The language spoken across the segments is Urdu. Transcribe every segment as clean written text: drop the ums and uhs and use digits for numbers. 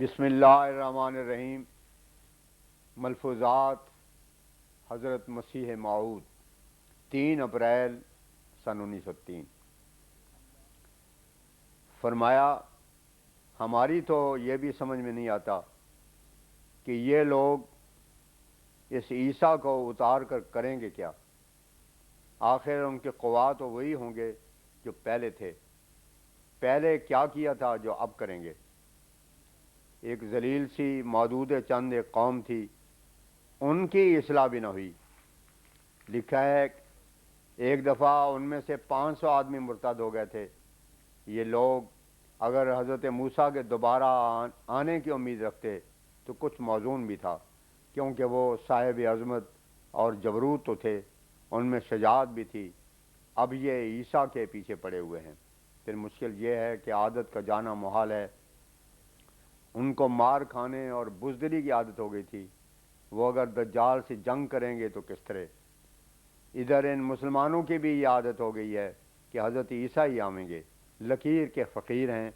بسم اللہ الرحمن الرحیم۔ ملفوظات حضرت مسیح موعود 3 اپریل سن 1903۔ فرمایا ہماری تو یہ بھی سمجھ میں نہیں آتا کہ یہ لوگ اس عیسیٰ کو اتار کر کریں گے کیا۔ آخر ان کے قوا تو وہی ہوں گے جو پہلے تھے، پہلے کیا کیا تھا جو اب کریں گے۔ ایک ذلیل سی معدود چند ایک قوم تھی، ان کی اصلاح بھی نہ ہوئی۔ لکھا ہے ایک دفعہ ان میں سے 500 آدمی مرتد ہو گئے تھے۔ یہ لوگ اگر حضرت موسیٰ کے دوبارہ آنے کی امید رکھتے تو کچھ موزون بھی تھا، کیونکہ وہ صاحب عظمت اور جبروت تو تھے، ان میں شجاعت بھی تھی۔ اب یہ عیسیٰ کے پیچھے پڑے ہوئے ہیں۔ پھر مشکل یہ ہے کہ عادت کا جانا محال ہے۔ ان کو مار کھانے اور بزدلی کی عادت ہو گئی تھی۔ وہ اگر دجال سے جنگ کریں گے تو کس طرح۔ ادھر ان مسلمانوں کی بھی یہ عادت ہو گئی ہے کہ حضرت عیسیٰ ہی آئیں گے۔ لکیر کے فقیر ہیں،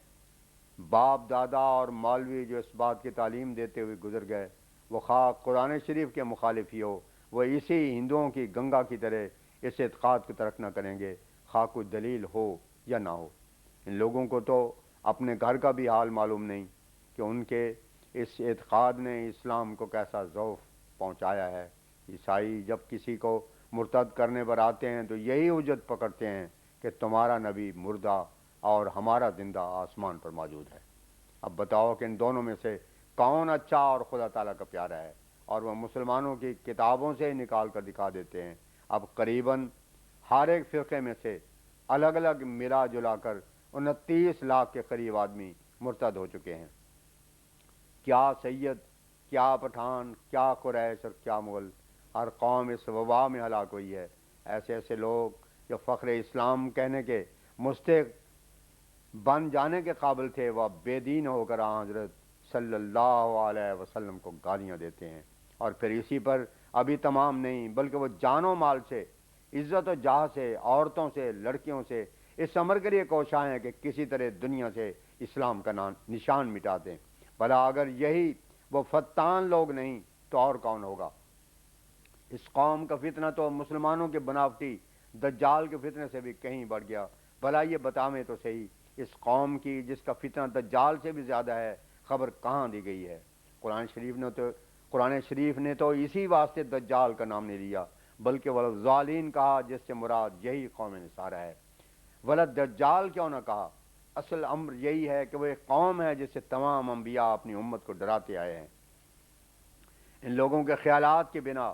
باپ دادا اور مولوی جو اس بات کی تعلیم دیتے ہوئے گزر گئے، وہ خواہ قرآن شریف کے مخالف ہی ہو، وہ اسی ہندوؤں کی گنگا کی طرح اس اعتقاد کو ترک نہ کریں گے، خواہ کوئی دلیل ہو یا نہ ہو۔ ان لوگوں کو تو اپنے گھر کا بھی حال معلوم نہیں کہ ان کے اس اعتقاد نے اسلام کو کیسا ضعف پہنچایا ہے۔ عیسائی جب کسی کو مرتد کرنے پر آتے ہیں تو یہی حجت پکڑتے ہیں کہ تمہارا نبی مردہ اور ہمارا زندہ آسمان پر موجود ہے۔ اب بتاؤ کہ ان دونوں میں سے کون اچھا اور خدا تعالیٰ کا پیارا ہے، اور وہ مسلمانوں کی کتابوں سے ہی نکال کر دکھا دیتے ہیں۔ اب قریباً ہر ایک فرقے میں سے الگ الگ ملا جلا کر 29 لاکھ کے قریب آدمی مرتد ہو چکے ہیں۔ کیا سید، کیا پٹھان، کیا قریش اور کیا مغل، ہر قوم اس وبا میں ہلاک ہوئی ہے۔ ایسے ایسے لوگ جو فخر اسلام کہنے کے مستحق بن جانے کے قابل تھے، وہ بے دین ہو کر حضرت صلی اللہ علیہ وسلم کو گالیاں دیتے ہیں۔ اور پھر اسی پر ابھی تمام نہیں، بلکہ وہ جان و مال سے، عزت و جاہ سے، عورتوں سے، لڑکیوں سے اس امر کے لیے کوشاں ہیں کہ کسی طرح دنیا سے اسلام کا نشان مٹا دیں۔ بھلا اگر یہی وہ فتان لوگ نہیں تو اور کون ہوگا۔ اس قوم کا فتنہ تو مسلمانوں کے بناوٹی دجال کے فتنے سے بھی کہیں بڑھ گیا۔ بھلا یہ بتاویں تو صحیح، اس قوم کی جس کا فتنہ دجال سے بھی زیادہ ہے، خبر کہاں دی گئی ہے۔ قرآن شریف نے تو اسی واسطے دجال کا نام نہیں لیا، بلکہ والظالین کہا، جس سے مراد یہی قوم نصارہ ہے۔ ولد دجال کیوں نہ کہا؟ اصل امر یہی ہے کہ وہ ایک قوم ہے جس سے تمام انبیاء اپنی امت کو ڈراتے آئے ہیں۔ ان لوگوں کے خیالات کے بنا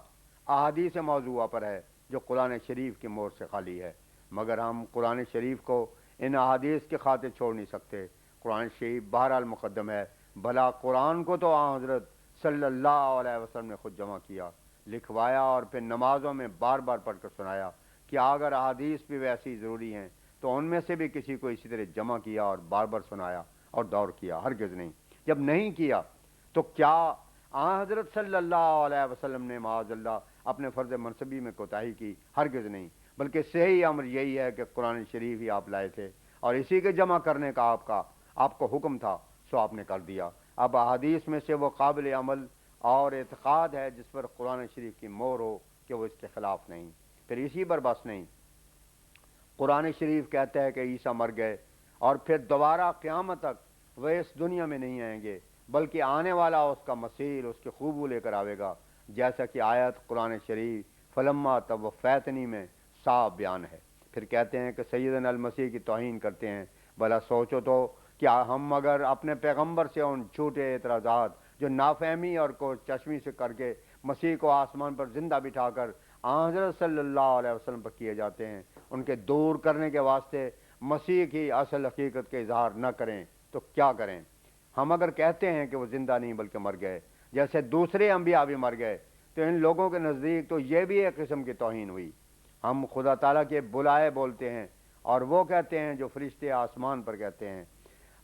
احادیث موضوعہ پر ہے جو قرآن شریف کی مور سے خالی ہے، مگر ہم قرآن شریف کو ان احادیث کے خاطر چھوڑ نہیں سکتے۔ قرآن شریف بہرحال مقدم ہے۔ بھلا قرآن کو تو حضرت صلی اللہ علیہ وسلم نے خود جمع کیا، لکھوایا اور پھر نمازوں میں بار بار پڑھ کر سنایا۔ کیا اگر احادیث بھی ویسی ضروری ہیں تو ان میں سے بھی کسی کو اسی طرح جمع کیا اور بار بار سنایا اور دور کیا؟ ہرگز نہیں۔ جب نہیں کیا تو کیا حضرت صلی اللہ علیہ وسلم نے معاذ اللہ اپنے فرض منصبی میں کوتاہی کی؟ ہرگز نہیں، بلکہ صحیح امر یہی ہے کہ قرآن شریف ہی آپ لائے تھے اور اسی کے جمع کرنے کا آپ کو حکم تھا، سو آپ نے کر دیا۔ اب احادیث میں سے وہ قابل عمل اور اعتقاد ہے جس پر قرآن شریف کی مہر ہو کہ وہ اس کے خلاف نہیں۔ پھر اسی پر بس نہیں، قرآن شریف کہتا ہے کہ عیسیٰ مر گئے اور پھر دوبارہ قیامت تک وہ اس دنیا میں نہیں آئیں گے، بلکہ آنے والا اس کا مسیح اس کے خوبو لے کر آئے گا، جیسا کہ آیت قرآن شریف فلما توفیتنی میں صاف بیان ہے۔ پھر کہتے ہیں کہ سیدنا المسیح کی توہین کرتے ہیں۔ بھلا سوچو تو کیا ہم اگر اپنے پیغمبر سے ان جھوٹے اعتراضات جو نافہمی اور کو چشمی سے کر کے مسیح کو آسمان پر زندہ بٹھا کر حضرت صلی اللہ علیہ وسلم پر کیے جاتے ہیں، ان کے دور کرنے کے واسطے مسیح کی اصل حقیقت کے اظہار نہ کریں تو کیا کریں؟ ہم اگر کہتے ہیں کہ وہ زندہ نہیں بلکہ مر گئے، جیسے دوسرے انبیاء بھی مر گئے، تو ان لوگوں کے نزدیک تو یہ بھی ایک قسم کی توہین ہوئی۔ ہم خدا تعالیٰ کے بلائے بولتے ہیں اور وہ کہتے ہیں جو فرشتے آسمان پر کہتے ہیں۔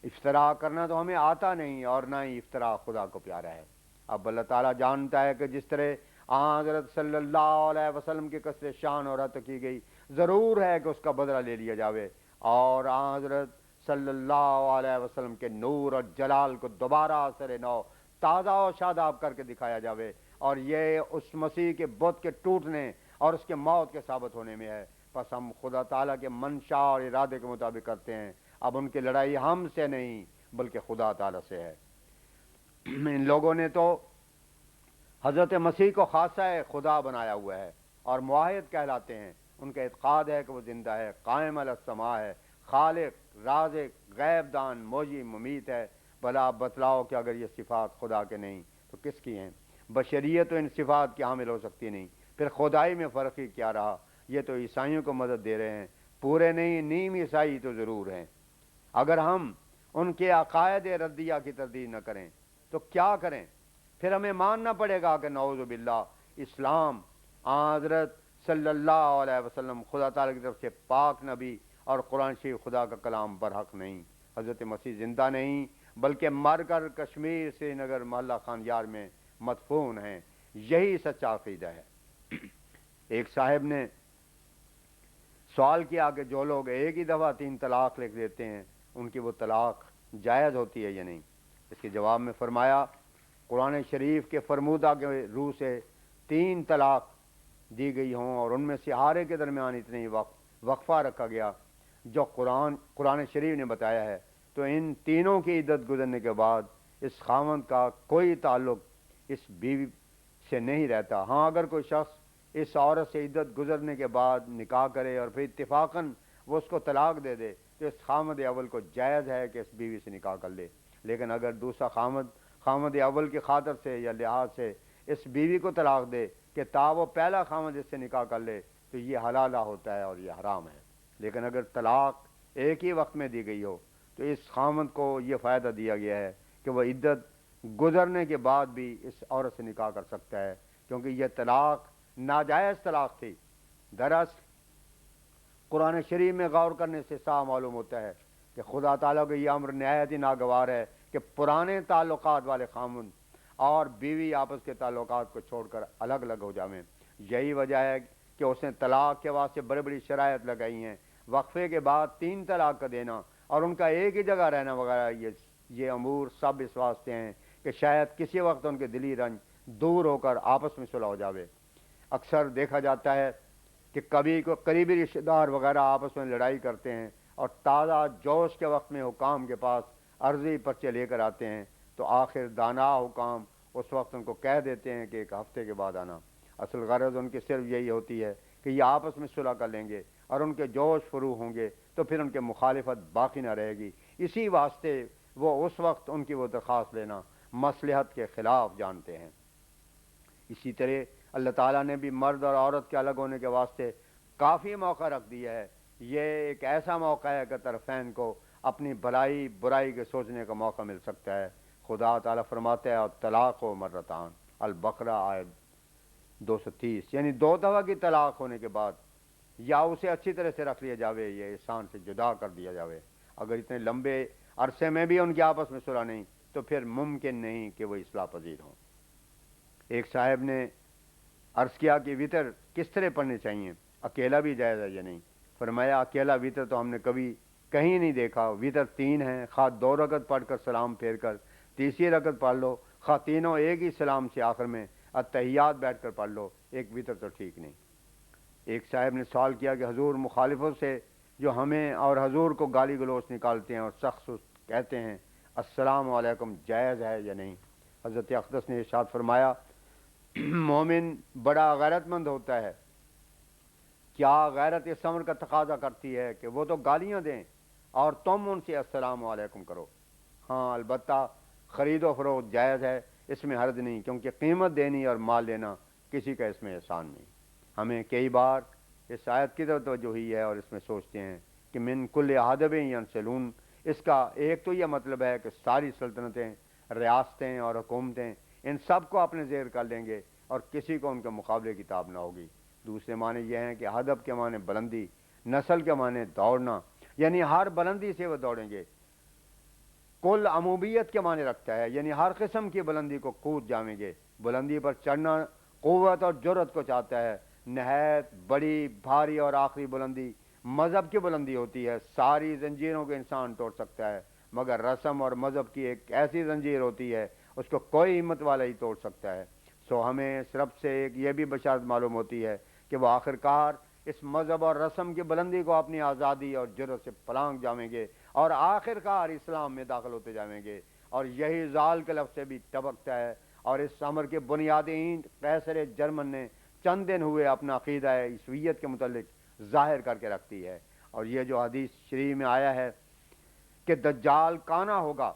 افطرا کرنا تو ہمیں آتا نہیں اور نہ ہی افطرا خدا کو پیارا ہے۔ اب اللہ تعالیٰ جانتا ہے کہ جس طرح حضرت صلی اللہ علیہ وسلم کی کثرت شان اور عطا کی گئی، ضرور ہے کہ اس کا بدلہ لے لیا جاوے، اور حضرت صلی اللہ علیہ وسلم کے نور اور جلال کو دوبارہ سر نو تازہ و شاداب کر کے دکھایا جاوے، اور یہ اس مسیح کے بت کے ٹوٹنے اور اس کے موت کے ثابت ہونے میں ہے۔ پس ہم خدا تعالیٰ کے منشا اور ارادے کے مطابق کرتے ہیں۔ اب ان کی لڑائی ہم سے نہیں بلکہ خدا تعالیٰ سے ہے۔ ان لوگوں نے تو حضرت مسیح کو خاصہ خدا بنایا ہوا ہے اور معاہد کہلاتے ہیں۔ ان کا اعتقاد ہے کہ وہ زندہ ہے، قائم علی السماء ہے، خالق، رازق، غیب دان، محیی ممیت ہے۔ بھلا آپ بتلاؤ کہ اگر یہ صفات خدا کے نہیں تو کس کی ہیں؟ بشریت تو ان صفات کی حامل ہو سکتی نہیں، پھر خدائی میں فرق ہی کیا رہا؟ یہ تو عیسائیوں کو مدد دے رہے ہیں، پورے نہیں، نیم عیسائی تو ضرور ہیں۔ اگر ہم ان کے عقائد ردیہ کی تردید نہ کریں تو کیا کریں؟ پھر ہمیں ماننا پڑے گا کہ نعوذ باللہ اسلام حضرت صلی اللہ علیہ وسلم خدا تعالیٰ کی طرف سے پاک نبی اور قرآن شریف خدا کا کلام برحق نہیں، حضرت مسیح زندہ نہیں بلکہ مر کر کشمیر سری نگر محلہ خان یار میں مدفون ہیں۔ یہی سچا عقیدہ ہے۔ ایک صاحب نے سوال کیا کہ جو لوگ ایک ہی دفعہ 3 طلاق لکھ دیتے ہیں ان کی وہ طلاق جائز ہوتی ہے یا نہیں؟ اس کے جواب میں فرمایا قرآن شریف کے فرمودہ کے روح سے 3 طلاق دی گئی ہوں اور ان میں سے ہر ایک کے درمیان اتنے وقفہ رکھا گیا جو قرآن شریف نے بتایا ہے، تو ان تینوں کی عدت گزرنے کے بعد اس خاوند کا کوئی تعلق اس بیوی سے نہیں رہتا۔ ہاں اگر کوئی شخص اس عورت سے عدت گزرنے کے بعد نکاح کرے اور پھر اتفاقاً وہ اس کو طلاق دے دے تو اس خامد اول کو جائز ہے کہ اس بیوی سے نکاح کر لے، لیکن اگر دوسرا خامد اول کی خاطر سے یا لحاظ سے اس بیوی کو طلاق دے کہ تا وہ پہلا خامد اس سے نکاح کر لے تو یہ حلالہ ہوتا ہے اور یہ حرام ہے۔ لیکن اگر طلاق ایک ہی وقت میں دی گئی ہو تو اس خامد کو یہ فائدہ دیا گیا ہے کہ وہ عدت گزرنے کے بعد بھی اس عورت سے نکاح کر سکتا ہے، کیونکہ یہ طلاق ناجائز طلاق تھی۔ دراصل قرآن شریف میں غور کرنے سے صاف معلوم ہوتا ہے کہ خدا تعالیٰ کو یہ امر نہایت ہی ناگوار ہے کہ پرانے تعلقات والے خامند اور بیوی آپس کے تعلقات کو چھوڑ کر الگ الگ ہو جائیں۔ یہی وجہ ہے کہ اس نے طلاق کے واسطے بڑی بڑی شرائط لگائی ہیں، وقفے کے بعد 3 طلاق کا دینا اور ان کا ایک ہی جگہ رہنا وغیرہ۔ یہ امور سب اس واسطے ہیں کہ شاید کسی وقت ان کے دلی رنج دور ہو کر آپس میں صلح ہو جاوے۔ اکثر دیکھا جاتا ہے کہ کبھی کوئی قریبی رشتہ دار وغیرہ آپس میں لڑائی کرتے ہیں اور تازہ جوش کے وقت میں حکام کے پاس عرضی پرچے لے کر آتے ہیں، تو آخر دانا حکام اس وقت ان کو کہہ دیتے ہیں کہ 1 ہفتے کے بعد آنا۔ اصل غرض ان کی صرف یہی ہوتی ہے کہ یہ آپس میں صلح کر لیں گے اور ان کے جوش فروغ ہوں گے تو پھر ان کے مخالفت باقی نہ رہے گی۔ اسی واسطے وہ اس وقت ان کی وہ درخواست لینا مصلحت کے خلاف جانتے ہیں۔ اسی طرح اللہ تعالیٰ نے بھی مرد اور عورت کے الگ ہونے کے واسطے کافی موقع رکھ دیا ہے۔ یہ ایک ایسا موقع ہے کہ طرفین کو اپنی بھلائی برائی کے سوچنے کا موقع مل سکتا ہے۔ خدا تعالیٰ فرماتا ہے الطلاق و مرتان، البقرہ آیت 230، یعنی 2 دفعہ کی طلاق ہونے کے بعد یا اسے اچھی طرح سے رکھ لیا جاوے یا انسان سے جدا کر دیا جاوے۔ اگر اتنے لمبے عرصے میں بھی ان کی آپس میں صلح نہیں تو پھر ممکن نہیں کہ وہ اصلاح پذیر ہوں۔ ایک صاحب نے عرض کیا کہ وطر کس طرح پڑھنے چاہیے، اکیلا بھی جائز ہے یا نہیں؟ فرمایا اکیلا وطر تو ہم نے کبھی کہیں نہیں دیکھا۔ وطر 3 ہیں، خواہ 2 رکعت پڑھ کر سلام پھیر کر تیسری رکعت پڑھ لو، خواہ تینوں ایک ہی سلام سے آخر میں التحیات بیٹھ کر پڑھ لو، ایک وطر تو ٹھیک نہیں۔ ایک صاحب نے سوال کیا کہ حضور مخالفوں سے جو ہمیں اور حضور کو گالی گلوچ نکالتے ہیں اور سخت کہتے ہیں السلام علیکم، جائز ہے یا نہیں؟ حضرت اقدس نے ارشاد فرمایا مومن بڑا غیرت مند ہوتا ہے، کیا غیرت اس امر کا تقاضا کرتی ہے کہ وہ تو گالیاں دیں اور تم ان سے السلام علیکم کرو؟ ہاں البتہ خرید و فروخت جائز ہے، اس میں حرج نہیں، کیونکہ قیمت دینی اور مال لینا کسی کا اس میں احسان نہیں۔ ہمیں کئی بار اس آیت کی طرف توجہ ہوئی ہے اور اس میں سوچتے ہیں کہ من کل حدب ینسلون، اس کا ایک تو یہ مطلب ہے کہ ساری سلطنتیں، ریاستیں اور حکومتیں ان سب کو اپنے زیر کر لیں گے اور کسی کو ان کے مقابلے کی تاب نہ ہوگی۔ دوسرے معنی یہ ہیں کہ حدب کے معنی بلندی، نسل کے معنی دوڑنا، یعنی ہر بلندی سے وہ دوڑیں گے۔ کل عمومیت کے معنی رکھتا ہے، یعنی ہر قسم کی بلندی کو کود جائیں گے۔ بلندی پر چڑھنا قوت اور جرأت کو چاہتا ہے، نہایت بڑی بھاری اور آخری بلندی مذہب کی بلندی ہوتی ہے، ساری زنجیروں کو انسان توڑ سکتا ہے، مگر رسم اور مذہب کی ایک ایسی زنجیر ہوتی ہے اس کو کوئی ہمت والا ہی توڑ سکتا ہے۔ سو ہمیں صرف سے ایک یہ بھی بشارت معلوم ہوتی ہے کہ وہ آخرکار اس مذہب اور رسم کی بلندی کو اپنی آزادی اور جرأت سے پلانگ جائیں گے اور آخرکار اسلام میں داخل ہوتے جائیں گے، اور یہی زال کے لفظ سے بھی ٹپکتا ہے، اور اس امر کے بنیادی اینٹ قیصر جرمن نے چند دن ہوئے اپنا عقیدہ عیسویت کے متعلق ظاہر کر کے رکھتی ہے۔ اور یہ جو حدیث شریف میں آیا ہے کہ دجال کانا ہوگا،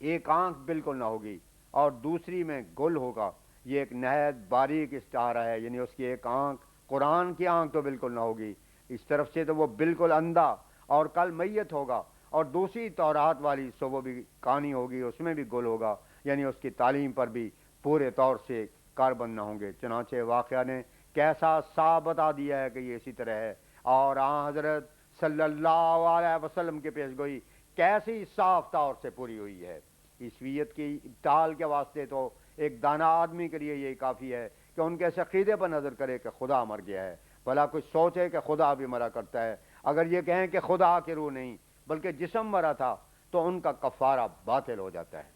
ایک آنکھ بالکل نہ ہوگی اور دوسری میں گل ہوگا، یہ ایک نہایت باریک استعارہ ہے، یعنی اس کی ایک آنکھ، قرآن کی آنکھ تو بالکل نہ ہوگی، اس طرف سے تو وہ بالکل اندھا اور کل میت ہوگا، اور دوسری تورات والی سو وہ بھی کانی ہوگی، اس میں بھی گل ہوگا، یعنی اس کی تعلیم پر بھی پورے طور سے کاربند نہ ہوں گے۔ چنانچہ واقعہ نے کیسا صاف بتا دیا ہے کہ یہ اسی طرح ہے، اور حضرت صلی اللہ علیہ وسلم کی پیشگوئی کیسی صاف طور سے پوری ہوئی ہے۔ عیسویت کی ابطال کے واسطے تو ایک دانا آدمی کے لیے یہی کافی ہے کہ ان کے اس عقیدے پر نظر کرے کہ خدا مر گیا ہے، بھلا کچھ سوچے کہ خدا بھی مرا کرتا ہے۔ اگر یہ کہیں کہ خدا کی روح نہیں بلکہ جسم مرا تھا تو ان کا کفارہ باطل ہو جاتا ہے۔